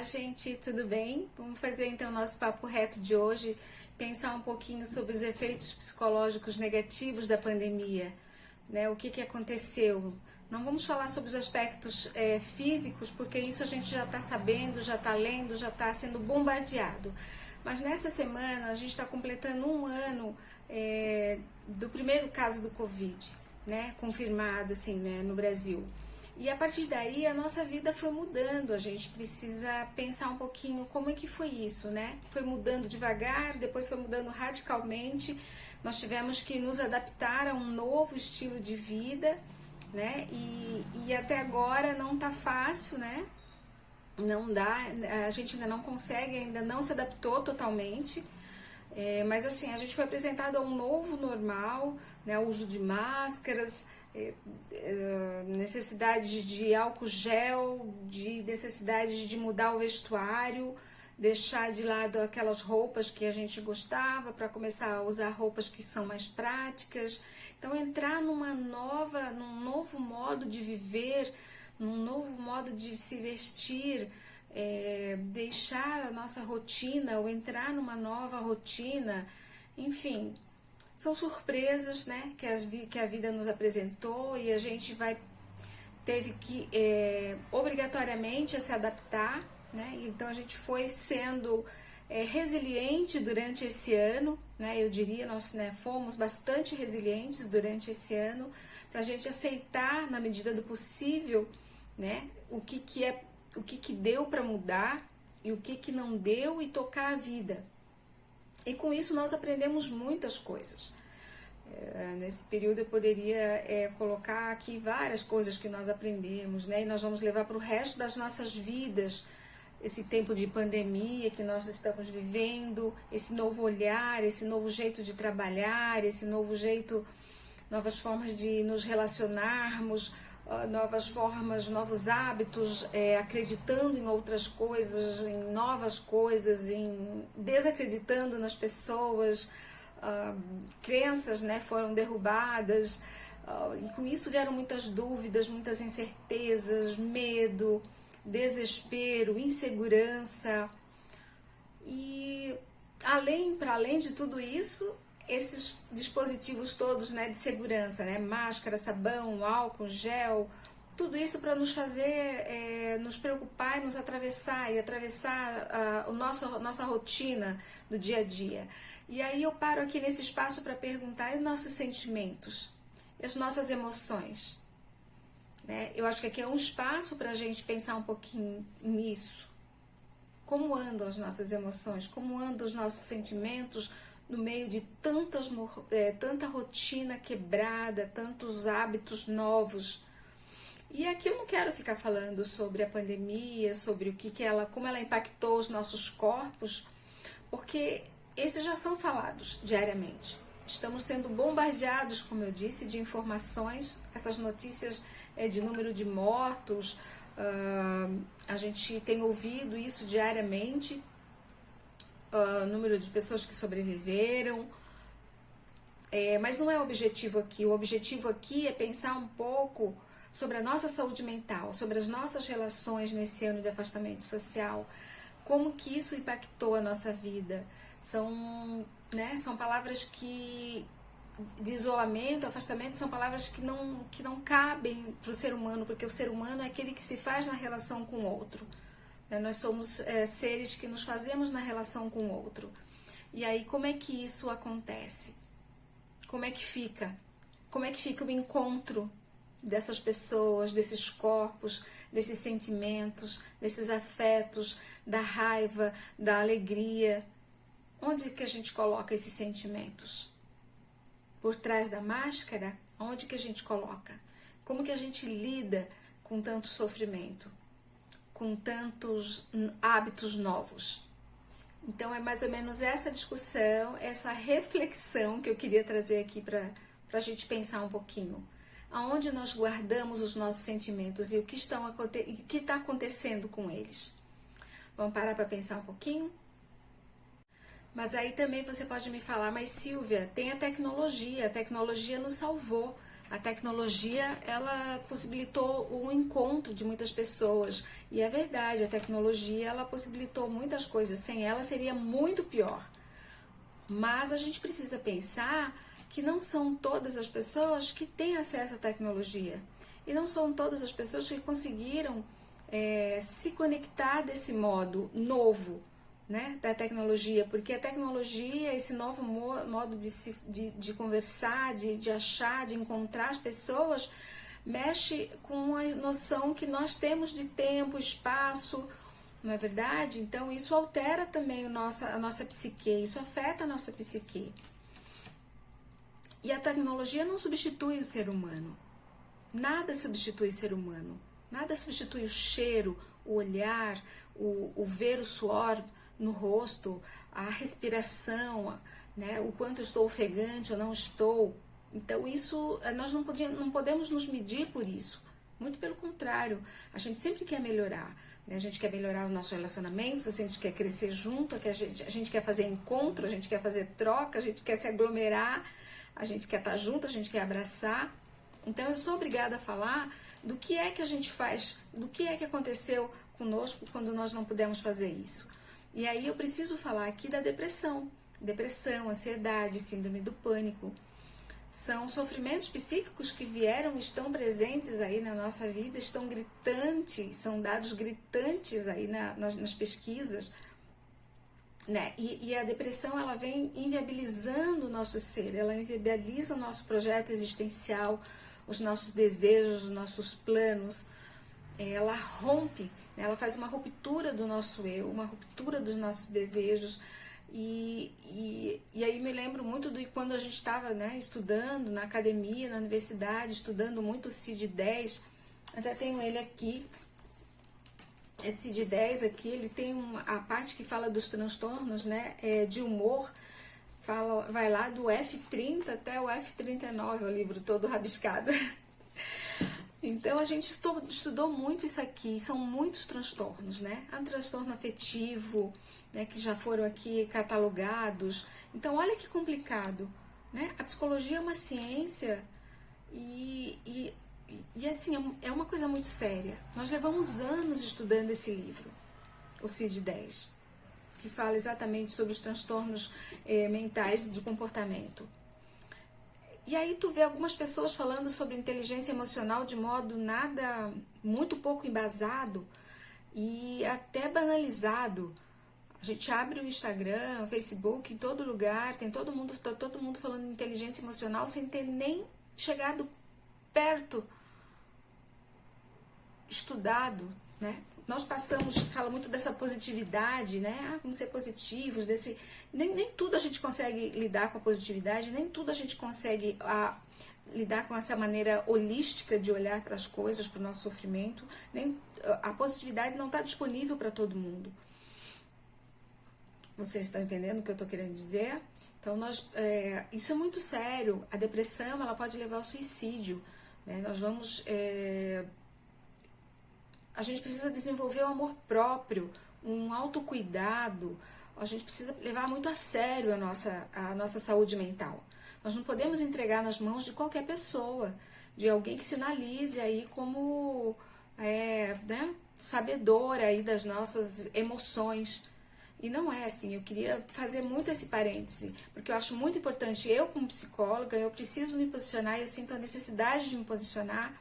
gente, tudo bem? Vamos fazer então nosso papo reto de hoje, pensar um pouquinho sobre os efeitos psicológicos negativos da pandemia, né? O que aconteceu? Não vamos falar sobre os aspectos físicos, porque isso a gente já está sabendo, já está lendo, já está sendo bombardeado. Mas nessa semana a gente está completando um ano do primeiro caso do Covid, né? Confirmado assim, né, no Brasil. E a partir daí a nossa vida foi mudando, a gente precisa pensar um pouquinho como é que foi isso, né? Foi mudando devagar, depois foi mudando radicalmente, nós tivemos que nos adaptar a um novo estilo de vida, né? E até agora não tá fácil, né? Não dá, a gente ainda não consegue, ainda não se adaptou totalmente. Mas assim, a gente foi apresentado a um novo normal, né? O uso de máscaras, necessidade de álcool gel, de necessidade de mudar o vestuário, deixar de lado aquelas roupas que a gente gostava para começar a usar roupas que são mais práticas. Então entrar num novo modo de viver, num novo modo de se vestir, deixar a nossa rotina ou entrar numa nova rotina, enfim, são surpresas, né, que a vida nos apresentou e a gente teve que obrigatoriamente se adaptar, né? Então a gente foi sendo resiliente durante esse ano, né? Eu diria, nós, né, fomos bastante resilientes durante esse ano para a gente aceitar na medida do possível, né, o que deu para mudar e o que não deu e tocar a vida. E com isso nós aprendemos muitas coisas. Nesse período eu poderia colocar aqui várias coisas que nós aprendemos, né? E nós vamos levar para o resto das nossas vidas esse tempo de pandemia que nós estamos vivendo, esse novo olhar, esse novo jeito de trabalhar, esse novo jeito, novas formas de nos relacionarmos, novas formas, novos hábitos, acreditando em outras coisas, em novas coisas, desacreditando nas pessoas, crenças, né, foram derrubadas, e com isso vieram muitas dúvidas, muitas incertezas, medo, desespero, insegurança. E para além de tudo isso, esses dispositivos todos, né, de segurança, né, máscara, sabão, álcool, gel, tudo isso para nos fazer nos preocupar e nos atravessar a nossa rotina do dia a dia. E aí eu paro aqui nesse espaço para perguntar: e os nossos sentimentos? E as nossas emoções? Né? Eu acho que aqui é um espaço para a gente pensar um pouquinho nisso. Como andam as nossas emoções? Como andam os nossos sentimentos no meio de tanta rotina quebrada, tantos hábitos novos? E aqui eu não quero ficar falando sobre a pandemia, sobre como ela impactou os nossos corpos, porque esses já são falados diariamente. Estamos sendo bombardeados, como eu disse, de informações, essas notícias de número de mortos, a gente tem ouvido isso diariamente, número de pessoas que sobreviveram, mas não é o objetivo aqui. O objetivo aqui é pensar um pouco sobre a nossa saúde mental, sobre as nossas relações nesse ano de afastamento social, como que isso impactou a nossa vida. São palavras de isolamento, afastamento, são palavras que não cabem para o ser humano, porque o ser humano é aquele que se faz na relação com o outro. Né? Nós somos seres que nos fazemos na relação com o outro. E aí, como é que isso acontece? Como é que fica? Como é que fica o encontro dessas pessoas, desses corpos, desses sentimentos, desses afetos, da raiva, da alegria? Onde que a gente coloca esses sentimentos? Por trás da máscara? Onde que a gente coloca? Como que a gente lida com tanto sofrimento? Com tantos hábitos novos? Então é mais ou menos essa discussão, essa reflexão que eu queria trazer aqui para a gente pensar um pouquinho. Aonde nós guardamos os nossos sentimentos e o que está acontecendo com eles? Vamos parar para pensar um pouquinho? Mas aí também você pode me falar: mas Silvia, tem a tecnologia nos salvou. A tecnologia, ela possibilitou o encontro de muitas pessoas. E é verdade, a tecnologia, ela possibilitou muitas coisas. Sem ela seria muito pior. Mas a gente precisa pensar que não são todas as pessoas que têm acesso à tecnologia. E não são todas as pessoas que conseguiram se conectar desse modo novo, né, da tecnologia, porque a tecnologia, esse novo modo de conversar, de achar, de encontrar as pessoas, mexe com a noção que nós temos de tempo, espaço, não é verdade? Então isso altera também a nossa psique, isso afeta a nossa psique. E a tecnologia não substitui o ser humano, nada substitui o ser humano, nada substitui o cheiro, o olhar, o ver o suor no rosto, a respiração, né, o quanto eu estou ofegante ou não estou. Então isso, nós não podemos nos medir por isso. Muito pelo contrário, a gente sempre quer melhorar. Né? A gente quer melhorar os nossos relacionamentos, a gente quer crescer junto, a gente quer fazer encontro, a gente quer fazer troca, a gente quer se aglomerar, a gente quer estar junto, a gente quer abraçar. Então eu sou obrigada a falar do que é que a gente faz, do que é que aconteceu conosco quando nós não pudemos fazer isso. E aí eu preciso falar aqui da depressão. Depressão, ansiedade, síndrome do pânico. São sofrimentos psíquicos que vieram, estão presentes aí na nossa vida, estão gritantes, são dados gritantes aí nas pesquisas. Né? E a depressão, ela vem inviabilizando o nosso ser, ela inviabiliza o nosso projeto existencial, os nossos desejos, os nossos planos. Ela rompe, ela faz uma ruptura do nosso eu, uma ruptura dos nossos desejos. E aí me lembro muito de quando a gente estava, né, estudando na academia, na universidade, estudando muito o CID-10. Até tenho ele aqui. Esse CID-10 aqui, ele tem a parte que fala dos transtornos, né, de humor. Vai lá do F30 até o F39, o livro todo rabiscado. Então a gente estudou muito isso aqui, são muitos transtornos, né? Há um transtorno afetivo, né, que já foram aqui catalogados. Então olha que complicado, né? A psicologia é uma ciência e assim, é uma coisa muito séria. Nós levamos anos estudando esse livro, o CID-10, que fala exatamente sobre os transtornos mentais de comportamento. E aí tu vê algumas pessoas falando sobre inteligência emocional de modo muito pouco embasado e até banalizado. A gente abre o Instagram, o Facebook, em todo lugar, tá todo mundo falando de inteligência emocional sem ter nem chegado perto, estudado, né? Nós fala muito dessa positividade, né? Como ser positivos, nem tudo a gente consegue lidar com a positividade, nem tudo a gente consegue lidar com essa maneira holística de olhar para as coisas, para o nosso sofrimento. A positividade não está disponível para todo mundo. Vocês estão entendendo o que eu estou querendo dizer? Então, isso é muito sério. A depressão, ela pode levar ao suicídio, né? A gente precisa desenvolver o amor próprio, um autocuidado. A gente precisa levar muito a sério a nossa saúde mental. Nós não podemos entregar nas mãos de qualquer pessoa, de alguém que sinalize aí como né, sabedora aí das nossas emoções. E não é assim. Eu queria fazer muito esse parêntese, porque eu acho muito importante. Eu, como psicóloga, eu preciso me posicionar, eu sinto a necessidade de me posicionar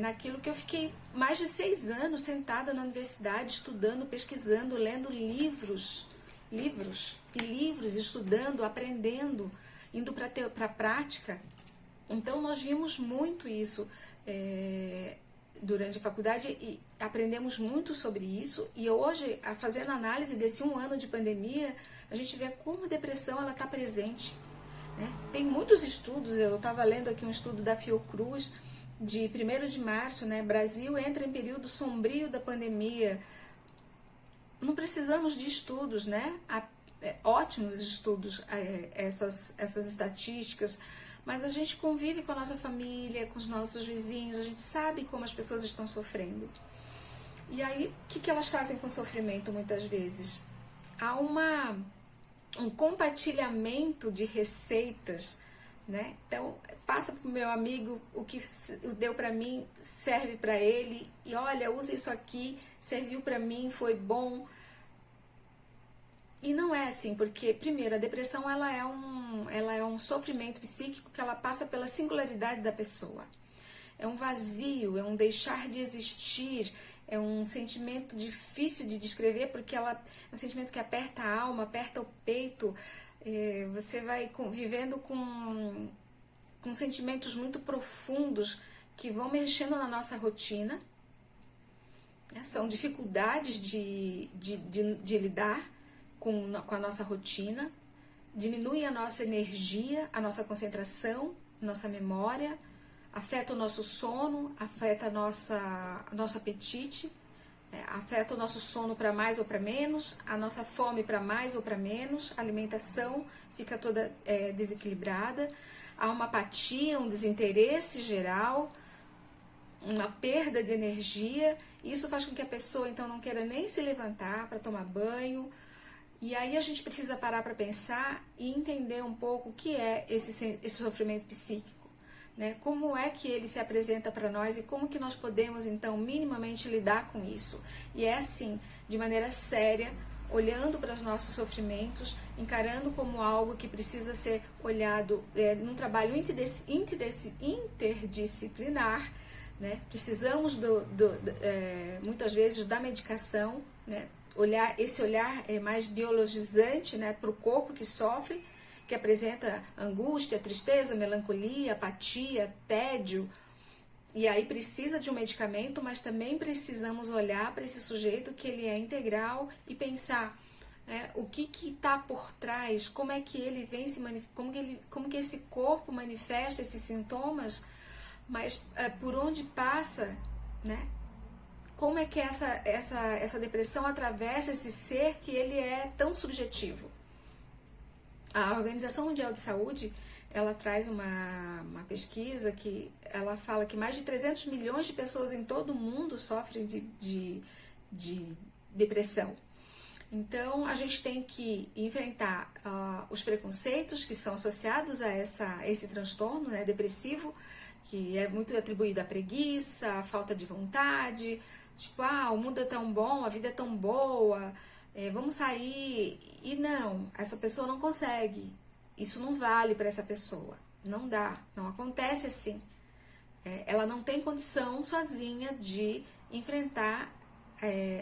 naquilo que eu fiquei mais de 6 anos sentada na universidade, estudando, pesquisando, lendo livros, estudando, aprendendo, indo para a prática. Então nós vimos muito isso durante a faculdade e aprendemos muito sobre isso. E hoje, fazendo análise desse 1 ano de pandemia, a gente vê como a depressão está presente. Né? Tem muitos estudos, eu estava lendo aqui um estudo da Fiocruz, de 1º de março, né? Brasil entra em período sombrio da pandemia. Não precisamos de estudos, né? Ótimos estudos, essas estatísticas, mas a gente convive com a nossa família, com os nossos vizinhos, a gente sabe como as pessoas estão sofrendo. E aí, o que elas fazem com o sofrimento muitas vezes? Há um compartilhamento de receitas, né? Então, passa pro meu amigo, o que deu para mim serve para ele, e olha, usa isso aqui, serviu para mim, foi bom. E não é assim, porque, primeiro, a depressão ela é um sofrimento psíquico que ela passa pela singularidade da pessoa. É um vazio, é um deixar de existir, é um sentimento difícil de descrever, porque ela é um sentimento que aperta a alma, aperta o peito, você vai vivendo com sentimentos muito profundos que vão mexendo na nossa rotina, né? São dificuldades de lidar com a nossa rotina, diminui a nossa energia, a nossa concentração, a nossa memória, afeta o nosso sono, afeta nosso apetite, afeta o nosso sono para mais ou para menos, a nossa fome para mais ou para menos, a alimentação fica toda desequilibrada, há uma apatia, um desinteresse geral, uma perda de energia. Isso faz com que a pessoa então não queira nem se levantar para tomar banho. E aí a gente precisa parar para pensar e entender um pouco o que é esse sofrimento psíquico, né? Como é que ele se apresenta para nós e como que nós podemos então minimamente lidar com isso. E é assim, de maneira séria, olhando para os nossos sofrimentos, encarando como algo que precisa ser olhado num trabalho interdisciplinar, né? Precisamos muitas vezes da medicação, né? Esse olhar mais biologizante, né, para o corpo que sofre, que apresenta angústia, tristeza, melancolia, apatia, tédio, e aí precisa de um medicamento, mas também precisamos olhar para esse sujeito que ele é integral e pensar o que está por trás, como é que ele vem como que esse corpo manifesta esses sintomas, mas por onde passa, né? Como é que essa depressão atravessa esse ser que ele é tão subjetivo. A Organização Mundial de Saúde, ela traz uma pesquisa que ela fala que mais de 300 milhões de pessoas em todo o mundo sofrem de depressão. Então, a gente tem que enfrentar os preconceitos que são associados a esse transtorno, né, depressivo, que é muito atribuído à preguiça, à falta de vontade, tipo, o mundo é tão bom, a vida é tão boa, vamos sair. E não, essa pessoa não consegue. Isso não vale para essa pessoa. Não dá, não acontece assim. Ela não tem condição sozinha de enfrentar,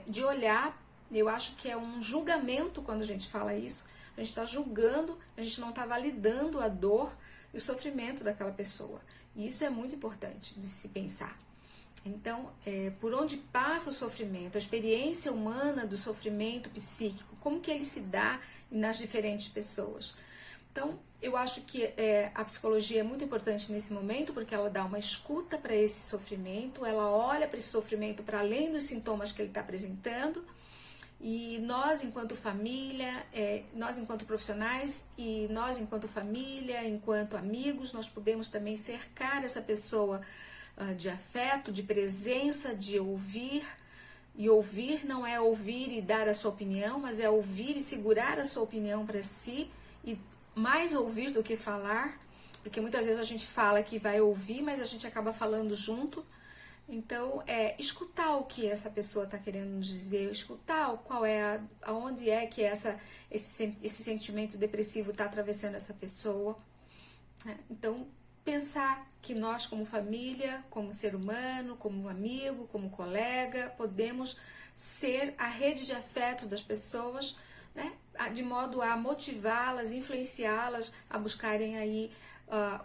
de olhar. Eu acho que é um julgamento quando a gente fala isso. A gente está julgando, a gente não está validando a dor e o sofrimento daquela pessoa. E isso é muito importante de se pensar. Então, por onde passa o sofrimento, a experiência humana do sofrimento psíquico, como que ele se dá nas diferentes pessoas. Então, eu acho que a psicologia é muito importante nesse momento, porque ela dá uma escuta para esse sofrimento, ela olha para esse sofrimento para além dos sintomas que ele está apresentando, e nós, enquanto família, nós enquanto profissionais, e nós enquanto família, enquanto amigos, nós podemos também cercar essa pessoa de afeto, de presença, de ouvir. E ouvir não é ouvir e dar a sua opinião, mas é ouvir e segurar a sua opinião para si, e mais ouvir do que falar, porque muitas vezes a gente fala que vai ouvir, mas a gente acaba falando junto. Então, escutar o que essa pessoa está querendo nos dizer, escutar aonde é que esse sentimento depressivo está atravessando essa pessoa. Então, pensar que nós, como família, como ser humano, como amigo, como colega, podemos ser a rede de afeto das pessoas, né? De modo a motivá-las, influenciá-las a buscarem aí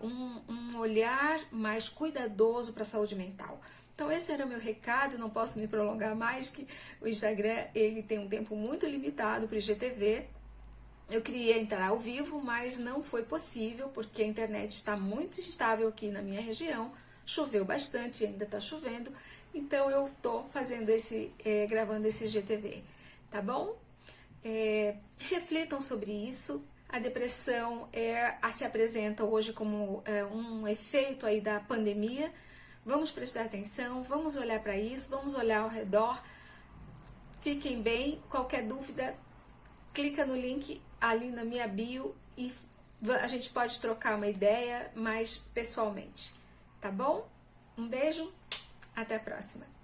um olhar mais cuidadoso para a saúde mental. Então esse era o meu recado, não posso me prolongar mais, que o Instagram ele tem um tempo muito limitado para o IGTV. Eu queria entrar ao vivo, mas não foi possível, porque a internet está muito instável aqui na minha região, choveu bastante, ainda está chovendo, então eu estou fazendo gravando esse IGTV, tá bom? Reflitam sobre isso. A depressão se apresenta hoje como um efeito aí da pandemia. Vamos prestar atenção, vamos olhar para isso, vamos olhar ao redor. Fiquem bem. Qualquer dúvida, clica no link ali na minha bio e a gente pode trocar uma ideia mais pessoalmente, tá bom? Um beijo, até a próxima.